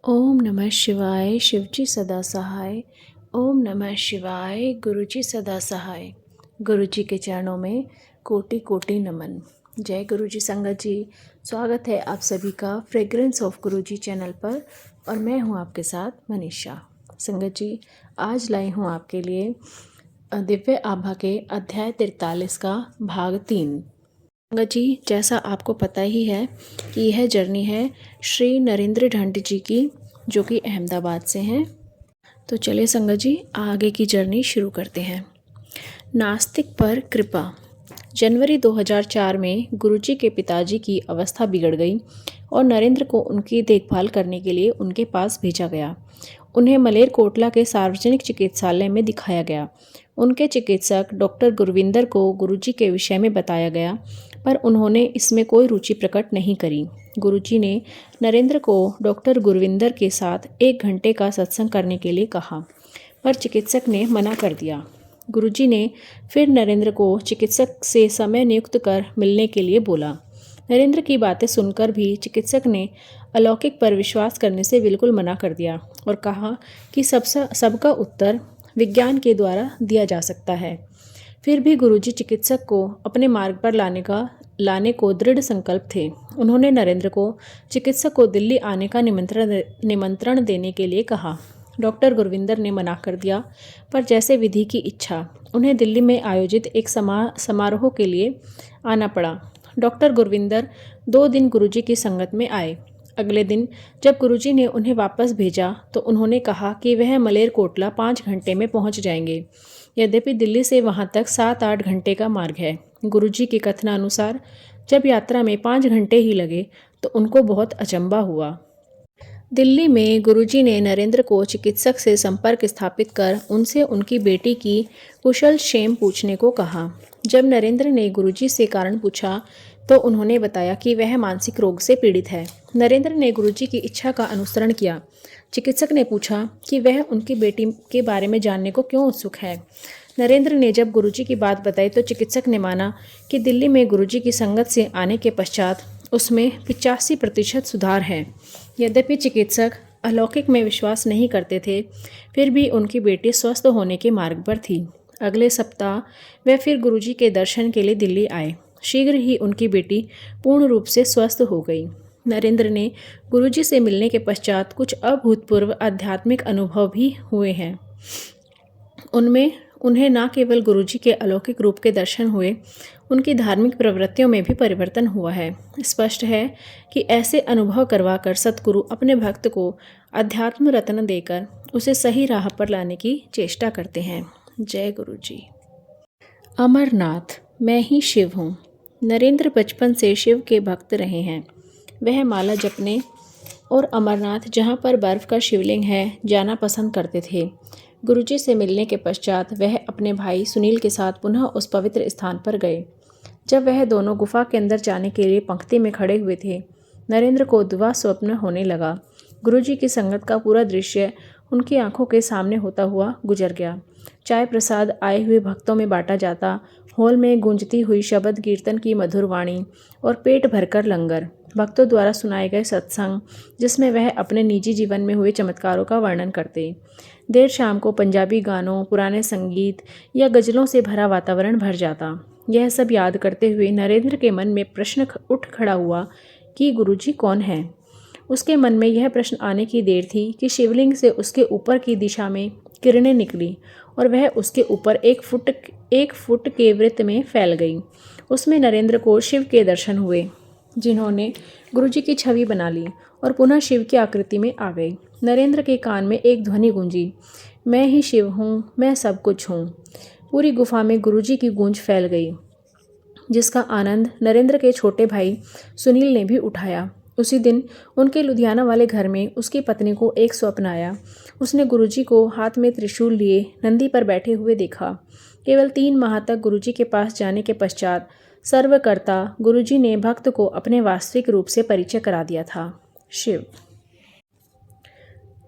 ओम नमः शिवाय शिवजी सदा सहाय। ओम नमः शिवाय गुरुजी सदा सहाय। गुरुजी के चरणों में कोटि कोटि नमन। जय गुरुजी संगत जी, स्वागत है आप सभी का फ्रेग्रेंस ऑफ गुरुजी चैनल पर और मैं हूं आपके साथ मनीषा। संगत जी, आज लाई हूं आपके लिए दिव्य आभा के अध्याय 43 का भाग 3। संगत जी, जैसा आपको पता ही है कि यह जर्नी है श्री नरेंद्र ढंड जी की, जो कि अहमदाबाद से हैं। तो चलिए संगत जी, आगे की जर्नी शुरू करते हैं। नास्तिक पर कृपा। जनवरी 2004 में गुरुजी के पिताजी की अवस्था बिगड़ गई और नरेंद्र को उनकी देखभाल करने के लिए उनके पास भेजा गया। उन्हें मलेरकोटला के सार्वजनिक चिकित्सालय में दिखाया गया। उनके चिकित्सक डॉक्टर गुरविंदर को गुरुजी के विषय में बताया गया, पर उन्होंने इसमें कोई रुचि प्रकट नहीं करी। गुरुजी ने नरेंद्र को डॉक्टर गुरविंदर के साथ 1 घंटे का सत्संग करने के लिए कहा, पर चिकित्सक ने मना कर दिया। गुरुजी ने फिर नरेंद्र को चिकित्सक से समय नियुक्त कर मिलने के लिए बोला। नरेंद्र की बातें सुनकर भी चिकित्सक ने अलौकिक पर विश्वास करने से बिल्कुल मना कर दिया और कहा कि सबका उत्तर विज्ञान के द्वारा दिया जा सकता है। फिर भी गुरुजी चिकित्सक को अपने मार्ग पर लाने को दृढ़ संकल्प थे। उन्होंने नरेंद्र को चिकित्सक को दिल्ली आने का निमंत्रण देने के लिए कहा। डॉक्टर गुरविंदर ने मना कर दिया, पर जैसे विधि की इच्छा उन्हें दिल्ली में आयोजित एक समारोह के लिए आना पड़ा। डॉक्टर गुरविंदर 2 दिन गुरुजी की संगत में आए। अगले दिन जब गुरुजी ने उन्हें वापस भेजा तो उन्होंने कहा कि वह मलेरकोटला 5 घंटे में पहुंच जाएंगे। यद्यपि दिल्ली से वहां तक 7-8 घंटे का मार्ग है। गुरुजी के कथनानुसार जब यात्रा में 5 घंटे ही लगे तो उनको बहुत अचंभा हुआ। दिल्ली में गुरुजी ने नरेंद्र को चिकित्सक से संपर्क स्थापित कर उनसे उनकी बेटी की कुशल क्षेम पूछने को कहा। जब नरेंद्र ने गुरुजी से कारण पूछा तो उन्होंने बताया कि वह मानसिक रोग से पीड़ित है। नरेंद्र ने गुरुजी की इच्छा का अनुसरण किया। चिकित्सक ने पूछा कि वह उनकी बेटी के बारे में जानने को क्यों उत्सुक है। नरेंद्र ने जब गुरुजी की बात बताई तो चिकित्सक ने माना कि दिल्ली में गुरुजी की संगत से आने के पश्चात उसमें 85% सुधार है। यद्यपि चिकित्सक अलौकिक में विश्वास नहीं करते थे, फिर भी उनकी बेटी स्वस्थ होने के मार्ग पर थी। अगले सप्ताह वे फिर गुरुजी के दर्शन के लिए दिल्ली आए। शीघ्र ही उनकी बेटी पूर्ण रूप से स्वस्थ हो गई। नरेंद्र ने गुरुजी से मिलने के पश्चात कुछ अभूतपूर्व आध्यात्मिक अनुभव भी हुए हैं। उनमें उन्हें न केवल गुरुजी के अलौकिक रूप के दर्शन हुए, उनकी धार्मिक प्रवृत्तियों में भी परिवर्तन हुआ है। स्पष्ट है कि ऐसे अनुभव करवाकर सतगुरु अपने भक्त को अध्यात्म रत्न देकर उसे सही राह पर लाने की चेष्टा करते हैं। जय गुरुजी। अमरनाथ, मैं ही शिव हूँ। नरेंद्र बचपन से शिव के भक्त रहे हैं। वह माला जपने और अमरनाथ, जहाँ पर बर्फ का शिवलिंग है, जाना पसंद करते थे। गुरुजी से मिलने के पश्चात वह अपने भाई सुनील के साथ पुनः उस पवित्र स्थान पर गए। जब वह दोनों गुफा के अंदर जाने के लिए पंक्ति में खड़े हुए थे, नरेंद्र को दुआ स्वप्न होने लगा। गुरुजी की संगत का पूरा दृश्य उनकी आंखों के सामने होता हुआ गुजर गया। चाय प्रसाद आए हुए भक्तों में बांटा जाता, हॉल में गूंजती हुई शब्द कीर्तन की मधुर वाणी और पेट भरकर लंगर, भक्तों द्वारा सुनाए गए सत्संग जिसमें वह अपने निजी जीवन में हुए चमत्कारों का वर्णन करते। देर शाम को पंजाबी गानों, पुराने संगीत या गज़लों से भरा वातावरण भर जाता। यह सब याद करते हुए नरेंद्र के मन में प्रश्न उठ खड़ा हुआ कि गुरुजी कौन है। उसके मन में यह प्रश्न आने की देर थी कि शिवलिंग से उसके ऊपर की दिशा में किरणें निकली और वह उसके ऊपर 1 फुट के वृत्त में फैल गई। उसमें नरेंद्र को शिव के दर्शन हुए, जिन्होंने गुरुजी की छवि बना ली और पुनः शिव की आकृति में आ गए। नरेंद्र के कान में एक ध्वनि गूंजी, मैं ही शिव हूँ, मैं सब कुछ हूँ। पूरी गुफा में गुरुजी की गूंज फैल गई, जिसका आनंद नरेंद्र के छोटे भाई सुनील ने भी उठाया। उसी दिन उनके लुधियाना वाले घर में उसकी पत्नी को एक स्वप्न आया। उसने गुरुजी को हाथ में त्रिशूल लिए नंदी पर बैठे हुए देखा। केवल 3 माह तक गुरुजी के पास जाने के पश्चात सर्वकर्ता गुरुजी ने भक्त को अपने वास्तविक रूप से परिचय करा दिया था, शिव।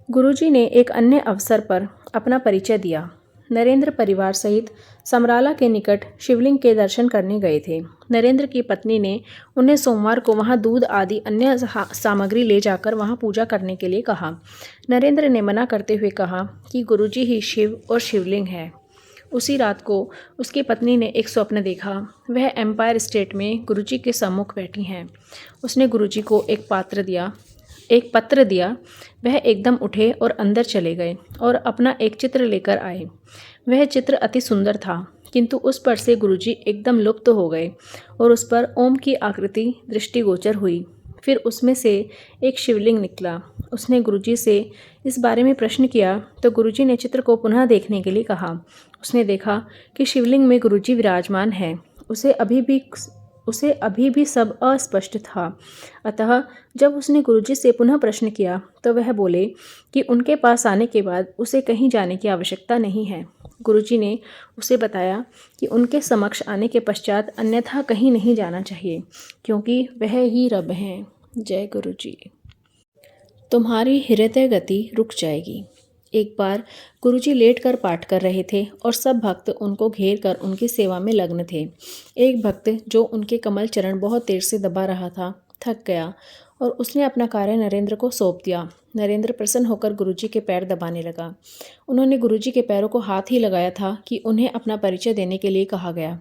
गुरुजी ने एक अन्य अवसर पर अपना परिचय दिया। नरेंद्र परिवार सहित समराला के निकट शिवलिंग के दर्शन करने गए थे। नरेंद्र की पत्नी ने उन्हें सोमवार को वहां दूध आदि अन्य सामग्री ले जाकर वहां पूजा करने के लिए कहा। नरेंद्र ने मना करते हुए कहा कि गुरुजी ही शिव और शिवलिंग है। उसी रात को उसकी पत्नी ने एक स्वप्न देखा। वह एम्पायर स्टेट में गुरुजी के सम्मुख बैठी हैं। उसने गुरुजी को एक पत्र दिया। वह एकदम उठे और अंदर चले गए और अपना एक चित्र लेकर आए। वह चित्र अति सुंदर था, किंतु उस पर से गुरुजी एकदम लुप्त हो गए और उस पर ओम की आकृति दृष्टिगोचर हुई। फिर उसमें से एक शिवलिंग निकला। उसने गुरुजी से इस बारे में प्रश्न किया तो गुरुजी ने चित्र को पुनः देखने के लिए कहा। उसने देखा कि शिवलिंग में गुरुजी विराजमान हैं। उसे अभी भी सब अस्पष्ट था। अतः जब उसने गुरुजी से पुनः प्रश्न किया तो वह बोले कि उनके पास आने के बाद उसे कहीं जाने की आवश्यकता नहीं है। गुरुजी ने उसे बताया कि उनके समक्ष आने के पश्चात अन्यथा कहीं नहीं जाना चाहिए, क्योंकि वह ही रब हैं। जय गुरुजी। तुम्हारी हृदय गति रुक जाएगी। एक बार गुरुजी लेटकर पाठ कर रहे थे और सब भक्त उनको घेर कर उनकी सेवा में लग्न थे। एक भक्त जो उनके कमल चरण बहुत देर से दबा रहा था, थक गया और उसने अपना कार्य नरेंद्र को सौंप दिया। नरेंद्र प्रसन्न होकर गुरुजी के पैर दबाने लगा। उन्होंने गुरुजी के पैरों को हाथ ही लगाया था कि उन्हें अपना परिचय देने के लिए कहा गया।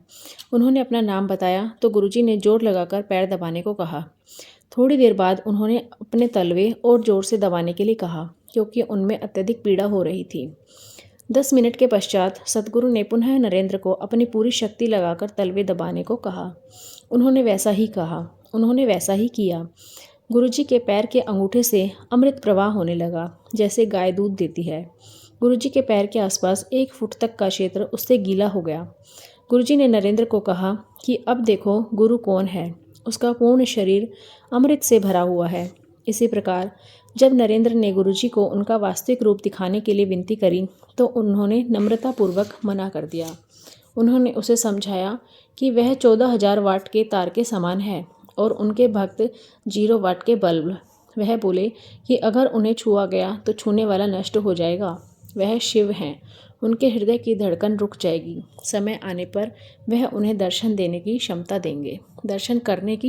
उन्होंने अपना नाम बताया तो गुरुजी ने जोर लगाकर पैर दबाने को कहा। थोड़ी देर बाद उन्होंने अपने तलवे और जोर से दबाने के लिए कहा, क्योंकि उनमें अत्यधिक पीड़ा हो रही थी। 10 मिनट के पश्चात सद्गुरु ने पुनः नरेंद्र को अपनी पूरी शक्ति लगाकर तलवे दबाने को कहा। उन्होंने वैसा ही किया। गुरुजी के पैर के अंगूठे से अमृत प्रवाह होने लगा, जैसे गाय दूध देती है। गुरुजी के पैर के आसपास 1 फुट तक का क्षेत्र उससे गीला हो गया। गुरुजी ने नरेंद्र को कहा कि अब देखो गुरु कौन है। उसका पूर्ण शरीर अमृत से भरा हुआ है। इसी प्रकार जब नरेंद्र ने गुरुजी को उनका वास्तविक रूप दिखाने के लिए विनती करी तो उन्होंने नम्रतापूर्वक मना कर दिया। उन्होंने उसे समझाया कि वह 14,000 वाट के तार के समान है और उनके भक्त 0 वाट के बल्ब। वह बोले कि अगर उन्हें छुआ गया तो छूने वाला नष्ट हो जाएगा। वह शिव हैं। उनके हृदय की धड़कन रुक जाएगी। समय आने पर वह उन्हें दर्शन करने की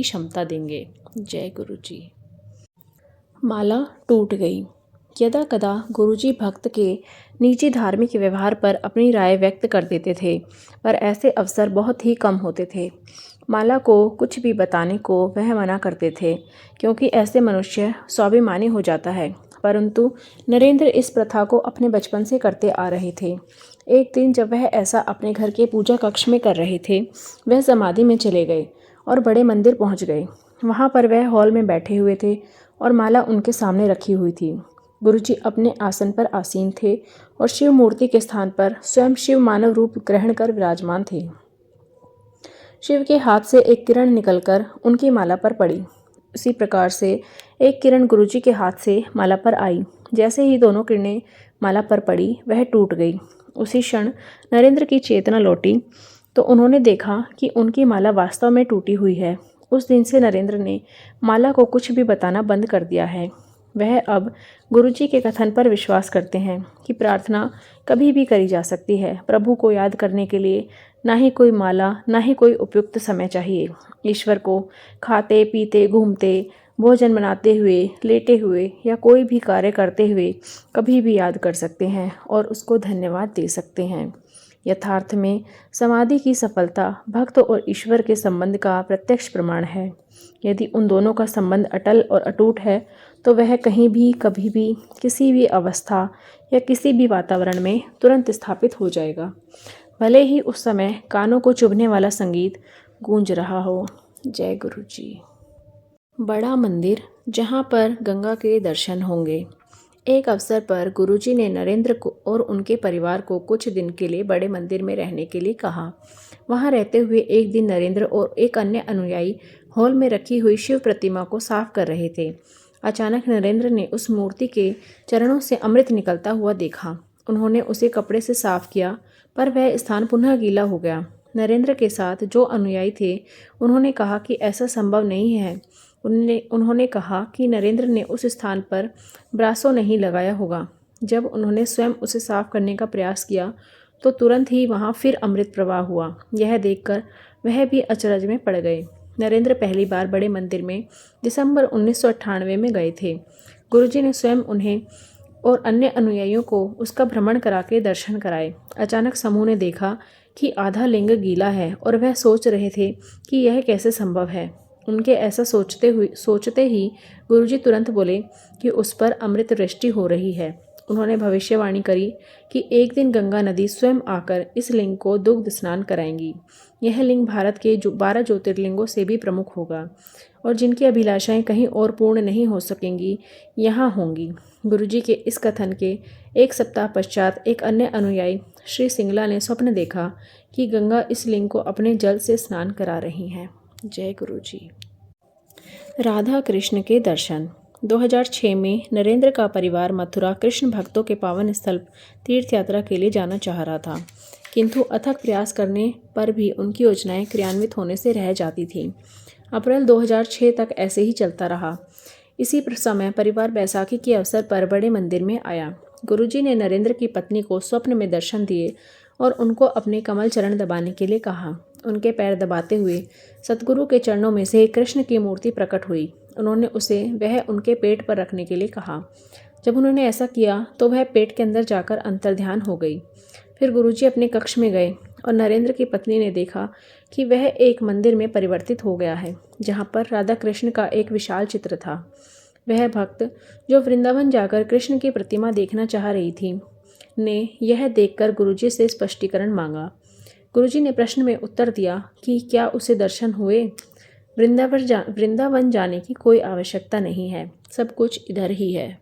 क्षमता देंगे। जय गुरुजी। माला टूट गई। यदा कदा गुरुजी भक्त के निजी धार्मिक व्यवहार पर अपनी राय व्यक्त कर देते थे, पर ऐसे अवसर बहुत ही कम होते थे। माला को कुछ भी बताने को वह मना करते थे, क्योंकि ऐसे मनुष्य स्वाभिमानी हो जाता है। परंतु नरेंद्र इस प्रथा को अपने बचपन से करते आ रहे थे। एक दिन जब वह ऐसा अपने घर के पूजा कक्ष में कर रहे थे, वह समाधि में चले गए और बड़े मंदिर पहुंच गए। वहां पर वह हॉल में बैठे हुए थे और माला उनके सामने रखी हुई थी। गुरुजी अपने आसन पर आसीन थे और शिव मूर्ति के स्थान पर स्वयं शिव मानव रूप ग्रहण कर विराजमान थे। शिव के हाथ से एक किरण निकलकर उनकी माला पर पड़ी। उसी प्रकार से एक किरण गुरुजी के हाथ से माला पर आई। जैसे ही दोनों किरणें माला पर पड़ी, वह टूट गई। उसी क्षण नरेंद्र की चेतना लौटी तो उन्होंने देखा कि उनकी माला वास्तव में टूटी हुई है। उस दिन से नरेंद्र ने माला को कुछ भी बताना बंद कर दिया है। वह अब गुरुजी के कथन पर विश्वास करते हैं कि प्रार्थना कभी भी करी जा सकती है। प्रभु को याद करने के लिए ना ही कोई माला, ना ही कोई उपयुक्त समय चाहिए। ईश्वर को खाते पीते, घूमते, भोजन बनाते हुए, लेटे हुए या कोई भी कार्य करते हुए कभी भी याद कर सकते हैं और उसको धन्यवाद दे सकते हैं। यथार्थ में समाधि की सफलता भक्त और ईश्वर के संबंध का प्रत्यक्ष प्रमाण है। यदि उन दोनों का संबंध अटल और अटूट है तो वह कहीं भी, कभी भी, किसी भी अवस्था या किसी भी वातावरण में तुरंत स्थापित हो जाएगा, भले ही उस समय कानों को चुभने वाला संगीत गूंज रहा हो। जय गुरु जी। बड़ा मंदिर जहाँ पर गंगा के दर्शन होंगे। एक अवसर पर गुरुजी ने नरेंद्र को और उनके परिवार को कुछ दिन के लिए बड़े मंदिर में रहने के लिए कहा। वहाँ रहते हुए एक दिन नरेंद्र और एक अन्य अनुयायी हॉल में रखी हुई शिव प्रतिमा को साफ कर रहे थे। अचानक नरेंद्र ने उस मूर्ति के चरणों से अमृत निकलता हुआ देखा। उन्होंने उसे कपड़े से साफ किया, पर वह स्थान पुनः गीला हो गया। नरेंद्र के साथ जो अनुयायी थे उन्होंने कहा कि ऐसा संभव नहीं है। उन्होंने कहा कि नरेंद्र ने उस स्थान पर ब्रासो नहीं लगाया होगा। जब उन्होंने स्वयं उसे साफ करने का प्रयास किया तो तुरंत ही वहाँ फिर अमृत प्रवाह हुआ। यह देखकर वह भी अचरज में पड़ गए। नरेंद्र पहली बार बड़े मंदिर में दिसंबर 1998 में गए थे। गुरुजी ने स्वयं उन्हें और अन्य अनुयायियों को उसका भ्रमण करा के दर्शन कराए। अचानक समूह ने देखा कि आधा लिंग गीला है और वह सोच रहे थे कि यह कैसे संभव है। उनके ऐसा सोचते ही गुरुजी तुरंत बोले कि उस पर अमृत वृष्टि हो रही है। उन्होंने भविष्यवाणी करी कि एक दिन गंगा नदी स्वयं आकर इस लिंग को दुग्ध स्नान कराएंगी। यह लिंग भारत के 12 ज्योतिर्लिंगों से भी प्रमुख होगा और जिनकी अभिलाषाएं कहीं और पूर्ण नहीं हो सकेंगी, यहाँ होंगी। गुरुजी के इस कथन के एक सप्ताह पश्चात एक अन्य अनुयायी श्री सिंगला ने स्वप्न देखा कि गंगा इस लिंग को अपने जल से स्नान करा रही हैं। जय गुरुजी। राधा कृष्ण के दर्शन। 2006 में नरेंद्र का परिवार मथुरा कृष्ण भक्तों के पावन स्थल तीर्थ यात्रा के लिए जाना चाह रहा था, किंतु अथक प्रयास करने पर भी उनकी योजनाएं क्रियान्वित होने से रह जाती थीं। अप्रैल 2006 तक ऐसे ही चलता रहा। इसी समय परिवार बैसाखी के अवसर पर बड़े मंदिर में आया। गुरुजी ने नरेंद्र की पत्नी को स्वप्न में दर्शन दिए और उनको अपने कमल चरण दबाने के लिए कहा। उनके पैर दबाते हुए सतगुरु के चरणों में से कृष्ण की मूर्ति प्रकट हुई। उन्होंने उसे वह उनके पेट पर रखने के लिए कहा। जब उन्होंने ऐसा किया तो वह पेट के अंदर जाकर अंतर्ध्यान हो गई। फिर गुरुजी अपने कक्ष में गए और नरेंद्र की पत्नी ने देखा कि वह एक मंदिर में परिवर्तित हो गया है, जहाँ पर राधा कृष्ण का एक विशाल चित्र था। वह भक्त जो वृंदावन जाकर कृष्ण की प्रतिमा देखना चाह रही थी, ने यह देखकर गुरुजी से स्पष्टीकरण मांगा। गुरुजी ने प्रश्न में उत्तर दिया कि क्या उसे दर्शन हुए? वृंदावन जाने की कोई आवश्यकता नहीं है, सब कुछ इधर ही है।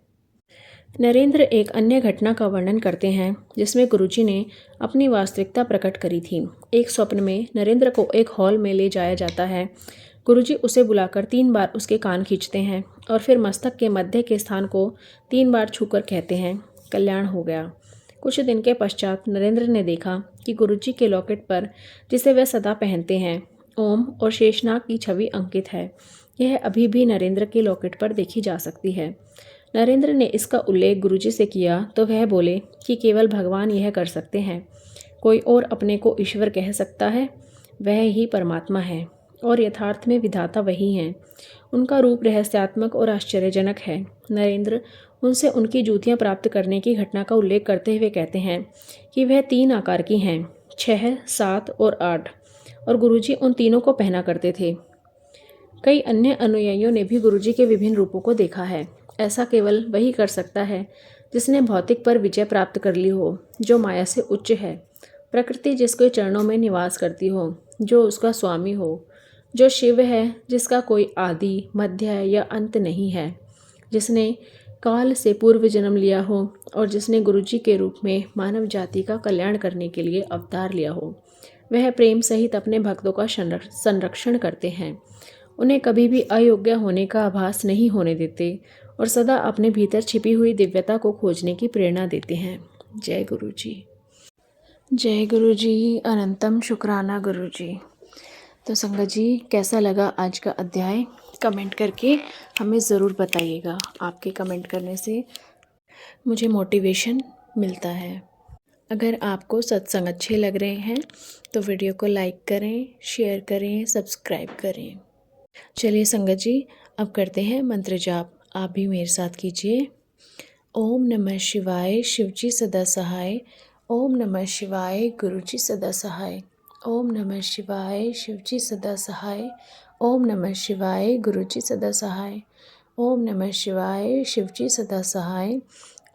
नरेंद्र एक अन्य घटना का वर्णन करते हैं जिसमें गुरुजी ने अपनी वास्तविकता प्रकट करी थी। एक स्वप्न में नरेंद्र को एक हॉल में ले जाया जाता है। गुरुजी उसे बुलाकर 3 बार उसके कान खींचते हैं और फिर मस्तक के मध्य के स्थान को 3 बार छूकर कहते हैं, कल्याण हो गया। कुछ दिन के पश्चात नरेंद्र ने देखा कि गुरुजी के लॉकेट पर, जिसे वह सदा पहनते हैं, ओम और शेषनाग की छवि अंकित है। यह अभी भी नरेंद्र के लॉकेट पर देखी जा सकती है। नरेंद्र ने इसका उल्लेख गुरुजी से किया तो वह बोले कि केवल भगवान यह कर सकते हैं। कोई और अपने को ईश्वर कह सकता है? वह ही परमात्मा है और यथार्थ में विधाता वही हैं। उनका रूप रहस्यात्मक और आश्चर्यजनक है। नरेंद्र उनसे उनकी जूतियाँ प्राप्त करने की घटना का उल्लेख करते हुए कहते हैं कि वह 3 आकार की हैं, 6, 7 और 8, और गुरुजी उन तीनों को पहना करते थे। कई अन्य अनुयायियों ने भी गुरुजी के विभिन्न रूपों को देखा है। ऐसा केवल वही कर सकता है जिसने भौतिक पर विजय प्राप्त कर ली हो, जो माया से उच्च है। प्रकृति जिसके चरणों में निवास करती हो, जो उसका स्वामी हो, जो शिव है, जिसका कोई आदि, मध्य या अंत नहीं है, जिसने काल से पूर्व जन्म लिया हो और जिसने गुरुजी के रूप में मानव जाति का कल्याण करने के लिए अवतार लिया हो। वह प्रेम सहित अपने भक्तों का संरक्षण करते हैं, उन्हें कभी भी अयोग्य होने का आभास नहीं होने देते और सदा अपने भीतर छिपी हुई दिव्यता को खोजने की प्रेरणा देते हैं। जय गुरुजी। जय गुरुजी। अनंतम शुक्राना गुरुजी। तो संगत जी, कैसा लगा आज का अध्याय? कमेंट करके हमें ज़रूर बताइएगा। आपके कमेंट करने से मुझे मोटिवेशन मिलता है। अगर आपको सत्संग अच्छे लग रहे हैं तो वीडियो को लाइक करें, शेयर करें, सब्सक्राइब करें। चलिए संगत जी, अब करते हैं मंत्र जाप। आप भी मेरे साथ कीजिए। ओम नमः शिवाय, शिवजी सदा सहाय। ओम नमः शिवाय, गुरुजी सदा सहाय। ओम नमः शिवाय, शिवजी सदा सहाय। ओम नमः शिवाय, गुरुजी सदा सहाय। ओम नमः शिवाय, शिवजी सदा सहाय।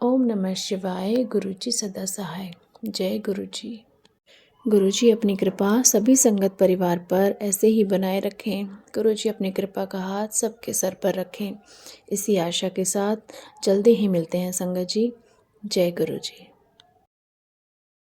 ओम नमः शिवाय, गुरुजी सदा सहाय। जय गुरुजी। गुरुजी अपनी कृपा सभी संगत परिवार पर ऐसे ही बनाए रखें। गुरुजी अपनी कृपा का हाथ सबके सर पर रखें। इसी आशा के साथ जल्दी ही मिलते हैं संगत जी। जय गुरुजी।